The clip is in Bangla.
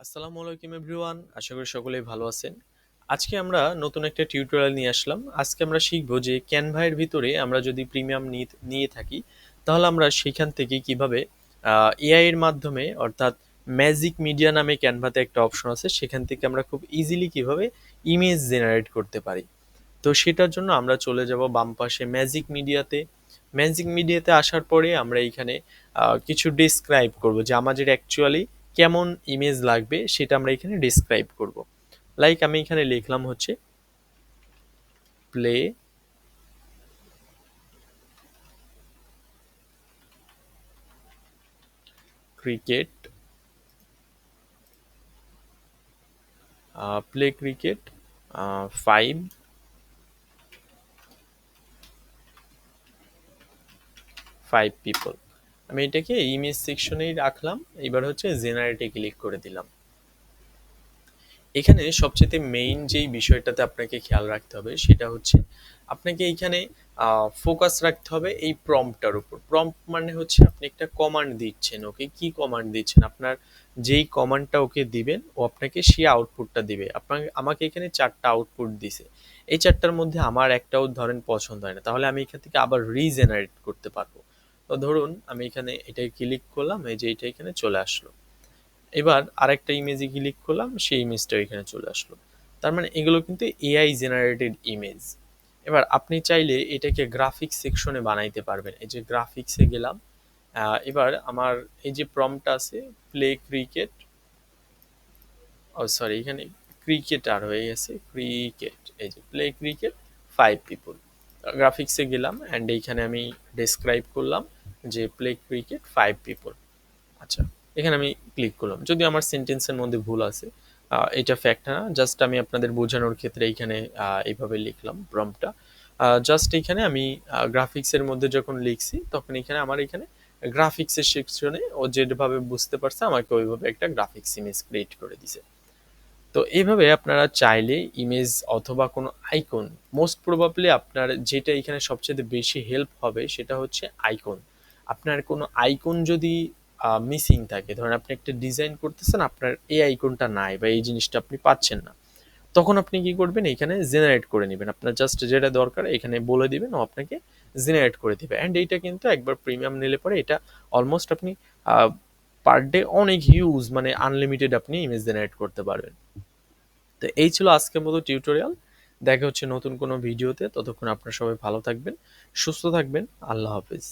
আসসালামু আলাইকুম এভরিওয়ান, আশা করি সকলেই ভালো আছেন। আজকে আমরা নতুন একটা টিউটোরিয়াল নিয়ে আসলাম। আজকে আমরা শিখবো যে ক্যানভা এর ভিতরে আমরা যদি প্রিমিয়াম নিয়ে থাকি, তাহলে আমরা সেখান থেকে কিভাবে এআই এর মাধ্যমে, অর্থাৎ ম্যাজিক মিডিয়া নামে ক্যানভাতে একটা অপশন আছে, সেখান থেকে আমরা খুব ইজিলি কিভাবে ইমেজ জেনারেট করতে পারি। তো সেটার জন্য আমরা চলে যাব বাম পাশে ম্যাজিক মিডিয়াতে। ম্যাজিক মিডিয়াতে আসার পরে আমরা এখানে কিছু ডিসক্রাইব করব যে আমাদের অ্যাকচুয়ালি কেমন ইমেজ লাগবে, সেটা আমরা এখানে ডিসক্রাইব করব। লাইক আমি এখানে লিখলাম হচ্ছে play cricket, play cricket 5 people. আমি এটাকে ইমেজ সেকশনেই রাখলাম। এবার হচ্ছে জেনারেটে ক্লিক করে দিলাম। এখানে সবচেয়ে মেইন যেই বিষয়টাতে আপনাকে খেয়াল রাখতে হবে সেটা হচ্ছে আপনাকে এইখানে ফোকাস রাখতে হবে এই প্রম্পটটার উপর। প্রম্পট মানে হচ্ছে আপনি একটা কমান্ড দিচ্ছেন ওকে। কি কমান্ড দিচ্ছেন? আপনার যেই কমান্ডটা ওকে দিবেন ও আপনাকে সেই আউটপুটটা দিবে। আপনাকে আমাকে এখানে 4টা আউটপুট দিছে। এই 4টার মধ্যে আমার একটাও ধরেন পছন্দ হয় না, তাহলে আমি এখান থেকে আবার রিজেনারেট করতে পারবো। তো ধরুন আমি এখানে এটাই ক্লিক করলাম, এই যে এটা এখানে চলে আসলো। এবার আরেকটা ইমেজে ক্লিক করলাম, সেই ইমেজটা এখানে চলে আসলো। তার মানে এগুলো কিন্তু এআই জেনারেটেড ইমেজ। এবার আপনি চাইলে এটাকে গ্রাফিক্স সেকশনে বানাইতে পারবেন। এই যে গ্রাফিক্সে গেলাম। এবার আমার এই যে প্রম্পটটা আছে প্লে ক্রিকেট, ও সরি, এখানে ক্রিকেট আর হয়ে গেছে ক্রিকেট। এই যে প্লে ক্রিকেট 5 পিপল। গ্রাফিক্সে গেলাম অ্যান্ড এইখানে আমি ডেসক্রাইব করলাম যে প্লে ক্রিকেট 5 পিপল। আচ্ছা, এখানে আমি ক্লিক করলাম। যদি আমার সেন্টেন্সের মধ্যে ভুল আছে, এটা ফ্যাক্ট না, জাস্ট আমি আপনাদের বোঝানোর ক্ষেত্রে এইখানে এইভাবে লিখলাম প্রম্পটটা। জাস্ট এখানে আমি গ্রাফিক্সের মধ্যে যখন লিখছি, তখন এখানে আমার এখানে গ্রাফিক্সের সেকশনে ও যেভাবে বুঝতে পারছে আমাকে ওইভাবে একটা গ্রাফিক্স ইমেজ ক্রিয়েট করে দিছে। তো এইভাবে আপনারা চাইলে ইমেজ অথবা কোনো আইকন, মোস্ট প্রবাবলি আপনার যেটা এখানে সবচেয়ে বেশি হেল্প হবে সেটা হচ্ছে আইকন। আপনার কোনো আইকন যদি মিসিং থাকে, ধরেন আপনি একটা ডিজাইন করতেছেন, আপনার এই আইকনটা নাই বা এই জিনিসটা আপনি পাচ্ছেন না, তখন আপনি কি করবেন? এখানে জেনারেট করে নেবেন। আপনার জাস্ট যেটা দরকার এখানে বলে দিবেন, ও আপনাকে জেনারেট করে দিবে। অ্যান্ড এইটা কিন্তু একবার প্রিমিয়াম নিলে পরে এটা অলমোস্ট আপনি পার ডে অনেক হিউজ, মানে আনলিমিটেড আপনি ইমেজ জেনারেট করতে পারবেন। তো এই ছিল আজকের মতো টিউটোরিয়াল। দেখা হচ্ছে নতুন কোনো ভিডিওতে। ততক্ষণ আপনারা সবাই ভালো থাকবেন, সুস্থ থাকবেন। আল্লাহ হাফেজ।